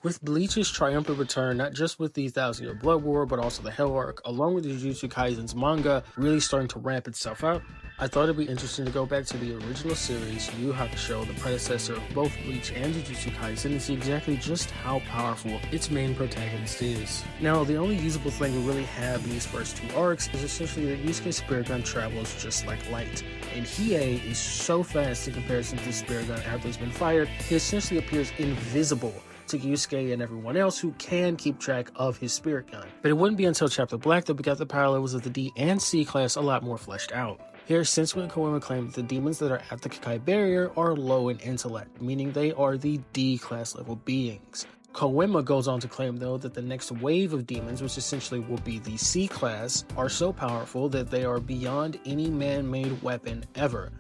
With Bleach's triumphant return, not just with the Thousand Year Blood War, but also the Hell Arc, along with the Jujutsu Kaisen's manga really starting to ramp itself up, I thought it'd be interesting to go back to the original series, Yu Yu Hakusho, the predecessor of both Bleach and Jujutsu Kaisen, and see exactly just how powerful its main protagonist is. Now, the only usable thing we really have in these first two arcs is essentially that Yusuke's spirit gun travels just like light, and Hiei is so fast in comparison to the spirit gun after it's been fired, he essentially appears invisible to Yusuke and everyone else who can keep track of his spirit gun. But it wouldn't be until Chapter Black that we got the power levels of the D and C class a lot more fleshed out. Here, Sensui and Koima claim that the demons that are at the Kakai barrier are low in intellect, meaning they are the D class level beings. Koima goes on to claim, though, that the next wave of demons, which essentially will be the C class, are so powerful that they are beyond any man-made weapon ever.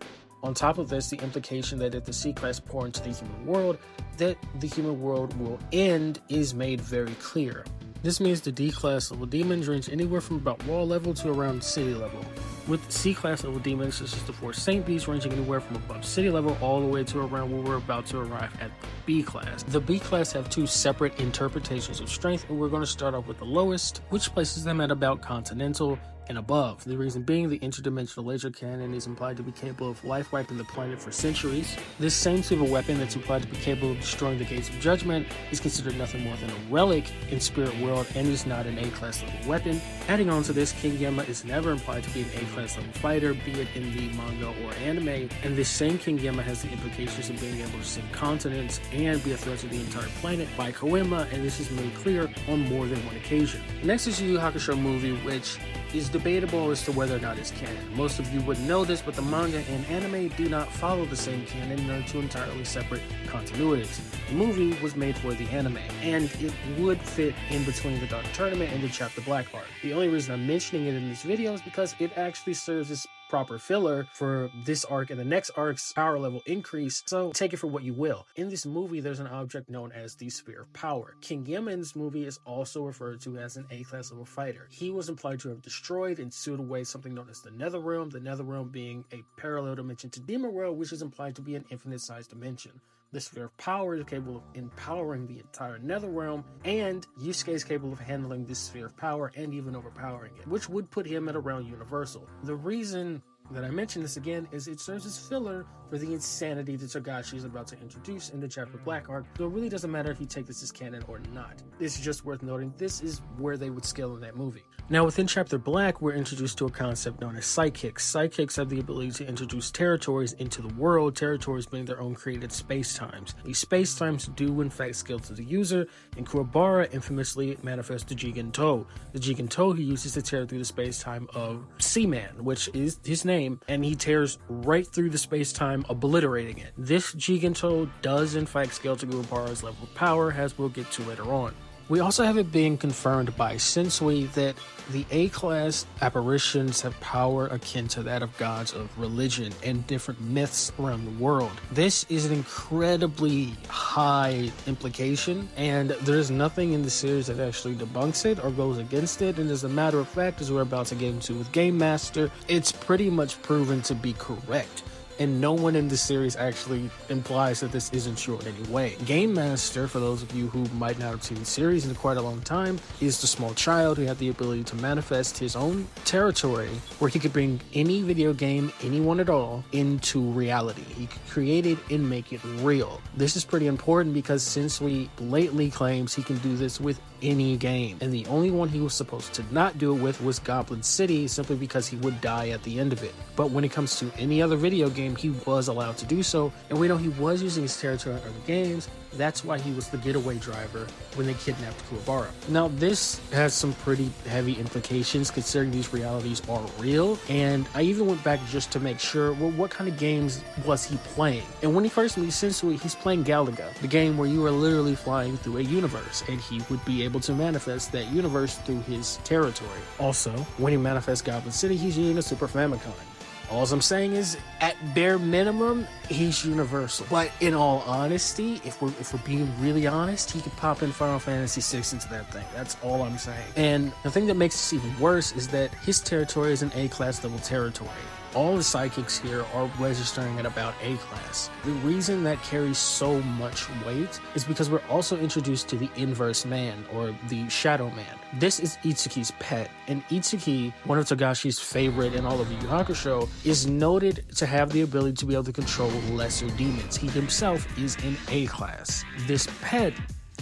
On top of this, the implication that if the C class pour into the human world, that the human world will end is made very clear. This means the D class level demons range anywhere from about wall level to around city level, with C class level demons such as the 4 Saint Beasts ranging anywhere from above city level all the way to around where we're about to arrive at the B class. The B class have 2 separate interpretations of strength, and we're going to start off with the lowest, which places them at about continental and above. The reason being, the interdimensional laser cannon is implied to be capable of life wiping the planet for centuries. This same type of weapon that's implied to be capable of destroying the gates of judgment is considered nothing more than a relic in spirit world and is not an A-class level weapon. Adding on to this, King Yemma is never implied to be an A-class level fighter, be it in the manga or anime, and this same King Yemma has the implications of being able to sink continents and be a threat to the entire planet by Koima, and this is made clear on more than one occasion. Next is the Yu Yu Hakusho movie, which is debatable as to whether or not it's canon. Most of you wouldn't know this, but the manga and anime do not follow the same canon and are 2 entirely separate continuities. The movie was made for the anime, and it would fit in between the Dark Tournament and the Chapter Black arc. The only reason I'm mentioning it in this video is because it actually serves as proper filler for this arc and the next arc's power level increase, so take it for what you will. In this movie, there's an object known as the Sphere of Power. King Yemma in this movie is also referred to as an A-class level fighter. He was implied to have destroyed and sealed away something known as the Netherrealm being a parallel dimension to Demon World, which is implied to be an infinite-sized dimension. The Sphere of Power is capable of empowering the entire Netherrealm, and Yusuke is capable of handling this Sphere of Power and even overpowering it, which would put him at around universal. The reason that I mention this again is it serves as filler for the insanity that Togashi is about to introduce in the Chapter Black arc, so it really doesn't matter if you take this as canon or not. It's just worth noting this is where they would scale in that movie. Now, within Chapter Black, we're introduced to a concept known as psychics. Psychics have the ability to introduce territories into the world, territories being their own created space-times. These space-times do in fact scale to the user, and Kuwabara infamously manifests the Jigen-To. The Jigen-To he uses to tear through the space-time of Seaman, which is his name, and he tears right through the space-time, obliterating it. This Jigen-To does in fact scale to Kuwabara's level of power, as we'll get to later on. We also have it being confirmed by Sensui that the A-class apparitions have power akin to that of gods of religion and different myths around the world. This is an incredibly high implication, and there's nothing in the series that actually debunks it or goes against it, and as a matter of fact, as we're about to get into with Game Master, it's pretty much proven to be correct. And no one in the series actually implies that this isn't true in any way. Game Master, for those of you who might not have seen the series in quite a long time, is the small child who had the ability to manifest his own territory where he could bring any video game, anyone at all, into reality. He could create it and make it real. This is pretty important because Sensui blatantly claims he can do this with any game, and the only one he was supposed to not do it with was Goblin City, simply because he would die at the end of it. But when it comes to any other video game, he was allowed to do so, and we know he was using his territory in other games. That's why he was the getaway driver when they kidnapped Kuwabara. Now, this has some pretty heavy implications considering these realities are real, and I even went back just to make sure, well, what kind of games was he playing? And when he first meets Sensui, he's playing Galaga, the game where you are literally flying through a universe, and he would be able to manifest that universe through his territory. Also, when he manifests Goblin City, he's using a Super Famicom. All I'm saying is, at bare minimum, he's universal. But in all honesty, if we're being really honest, he could pop in Final Fantasy VI into that thing. That's all I'm saying. And the thing that makes this even worse is that his territory is an A-class level territory. all the psychics here are registering at about A class. The reason that carries so much weight is because we're also introduced to the inverse man, or the shadow man. This is Itsuki's pet, and Itsuki, one of Togashi's favorite in all of Yu Yu Hakusho, is noted to have the ability to be able to control lesser demons. He himself is in A class. This pet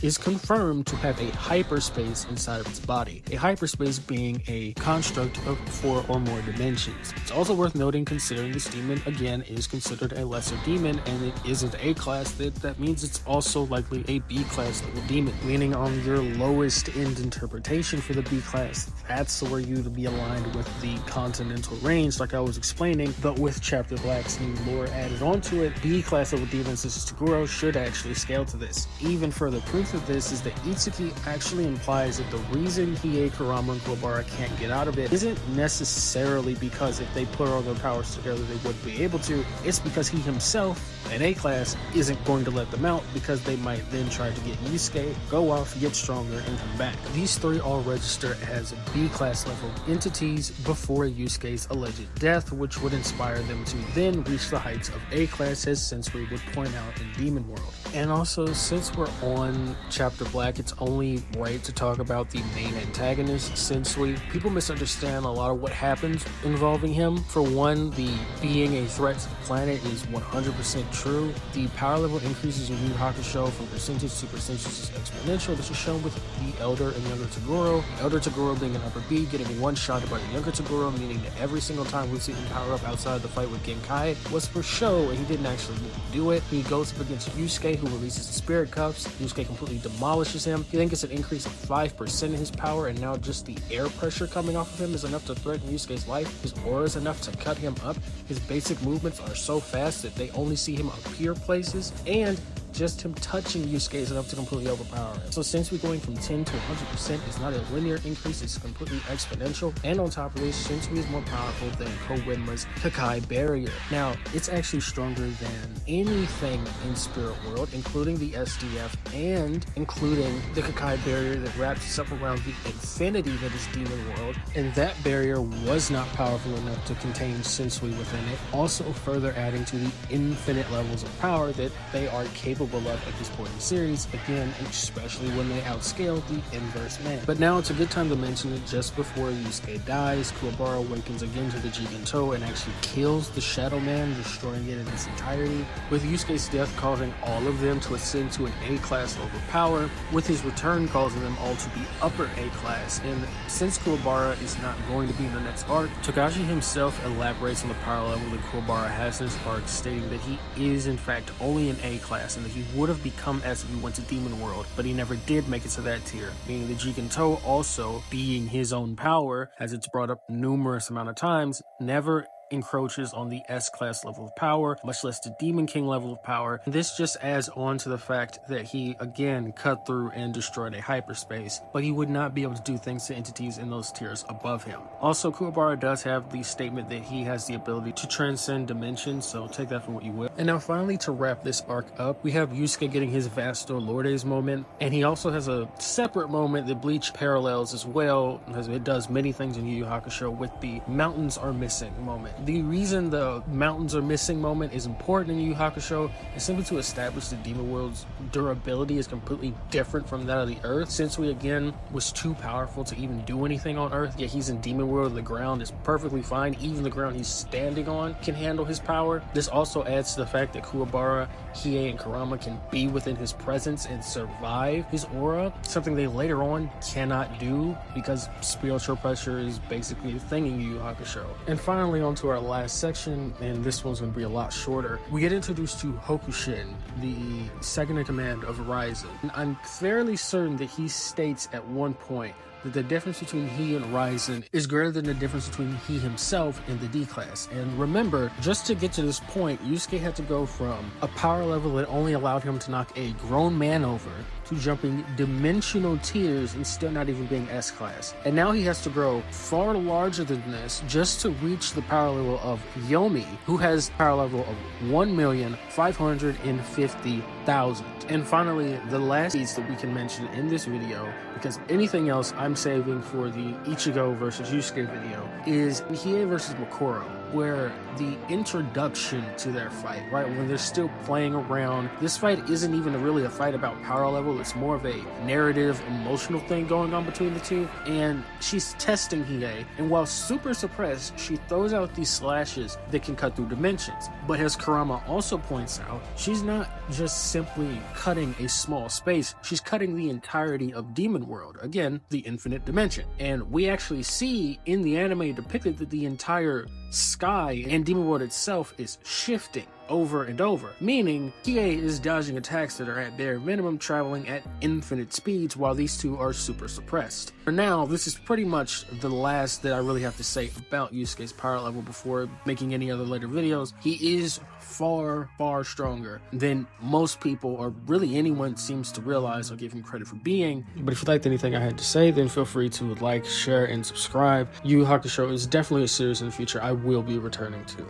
is confirmed to have a hyperspace inside of its body, a hyperspace being a construct of 4 or more dimensions. It's also worth noting, considering this demon again is considered a lesser demon and it isn't A class, that means it's also likely a B class level demon. Leaning on your lowest end interpretation for the B class, that's where you'd be aligned with the continental range like I was explaining, but with Chapter Black's new lore added onto it, B class level demons such as Toguro should actually scale to this. Even further proof of this is that Itsuki actually implies that the reason Hiei, Kurama, and Kuwabara can't get out of it isn't necessarily because if they put all their powers together they would be able to. It's because he himself, an A class, isn't going to let them out because they might then try to get Yusuke, go off, get stronger, and come back. These 3 all register as B class level entities before Yusuke's alleged death, which would inspire them to then reach the heights of A class, as Sensui would point out in Demon World. And also, since we're on Chapter Black, it's only right to talk about the main antagonist, Sensui. People misunderstand a lot of what happens involving him. For one, the being a threat to the planet is 100% true. The power level increases in Yu Yu Hakusho from percentage to percentage is exponential. This is shown with the Elder and Younger Toguro. Elder Toguro being an upper B, getting one-shotted by the Younger Toguro, meaning that every single time we've seen him power up outside the fight with Genkai was for show, and he didn't actually do it. He goes up against Yusuke, who releases the spirit cuffs. Yusuke completely demolishes him. He then gets an increase of 5% in his power, and now just the air pressure coming off of him is enough to threaten Yusuke's life. His aura is enough to cut him up. His basic movements are so fast that they only see him appear places, and just him touching Yusuke is enough to completely overpower him. So since we're going from 10 to 100% is not a linear increase, it's completely exponential. And on top of this, Sensui is more powerful than Koenma's Kakai barrier. Now, it's actually stronger than anything in Spirit World, including the SDF and including the Kakai barrier that wraps itself around the infinity that is Demon World. And that barrier was not powerful enough to contain Sensui within it, also further adding to the infinite levels of power that they are capable of at this point in the series, again, especially when they outscale the inverse man. But now it's a good time to mention that just before Yusuke dies, Kuwabara awakens again to the Jigentou and actually kills the Shadow Man, destroying it in its entirety, with Yusuke's death causing all of them to ascend to an A-class level power, with his return causing them all to be upper A-class. And since Kuwabara is not going to be in the next arc, Togashi himself elaborates on the power level that Kuwabara has in his arc, stating that he is in fact only an A-class and that he would have become S if he went to Demon World, but he never did make it to that tier, meaning the Jigentou, also being his own power, as it's brought up numerous amount of times, never encroaches on the S-class level of power, much less the Demon King level of power. And this just adds on to the fact that he, again, cut through and destroyed a hyperspace, but he would not be able to do things to entities in those tiers above him. Also, Kuwabara does have the statement that he has the ability to transcend dimensions, so take that for what you will. And now finally, to wrap this arc up, we have Yusuke getting his Vasto Lourdes moment, and he also has a separate moment that Bleach parallels as well, because it does many things in Yu Yu Hakusho with the mountains are missing moment. The reason the mountains are missing moment is important in Yu Yu Hakusho is simply to establish the Demon World's durability is completely different from that of the Earth. Sensui again was too powerful to even do anything on Earth, yet he's in Demon World. The ground is perfectly fine. Even the ground he's standing on can handle his power. This also adds to the fact that Kuwabara, Hiei, and Kurama can be within his presence and survive his aura, something they later on cannot do because spiritual pressure is basically a thing in Yu Yu Hakusho. And finally, on to our last section, and this one's going to be a lot shorter. We get introduced to Hokushin, the second in command of Ryzen. And I'm fairly certain that he states at one point that the difference between he and Ryzen is greater than the difference between he himself and the D class. And remember, just to get to this point, Yusuke had to go from a power level that only allowed him to knock a grown man over to jumping dimensional tiers and still not even being S class. And now he has to grow far larger than this just to reach the power level of Yomi, who has power level of 1,550,000. And finally, the last piece that we can mention in this video, because anything else I'm I'm saving for the Ichigo versus Yusuke video is Hiei versus Makoro, where the introduction to their fight, right, when they're still playing around, this fight isn't even really a fight about power level, it's more of a narrative, emotional thing going on between the two, and she's testing Hiei, and while super suppressed, she throws out these slashes that can cut through dimensions. But as Kurama also points out, she's not just simply cutting a small space, she's cutting the entirety of Demon World, again, the infinite dimension. And we actually see in the anime depicted that the entire sky and Demon World itself is shifting over and over, meaning Hiei is dodging attacks that are at bare minimum, traveling at infinite speeds, while these two are super suppressed. For now, this is pretty much the last that I really have to say about Yusuke's power level before making any other later videos. He is far, far stronger than most people, or really anyone seems to realize or give him credit for being. But if you liked anything I had to say, then feel free to like, share, and subscribe. Yu Yu Hakusho is definitely a series in the future I will be returning to.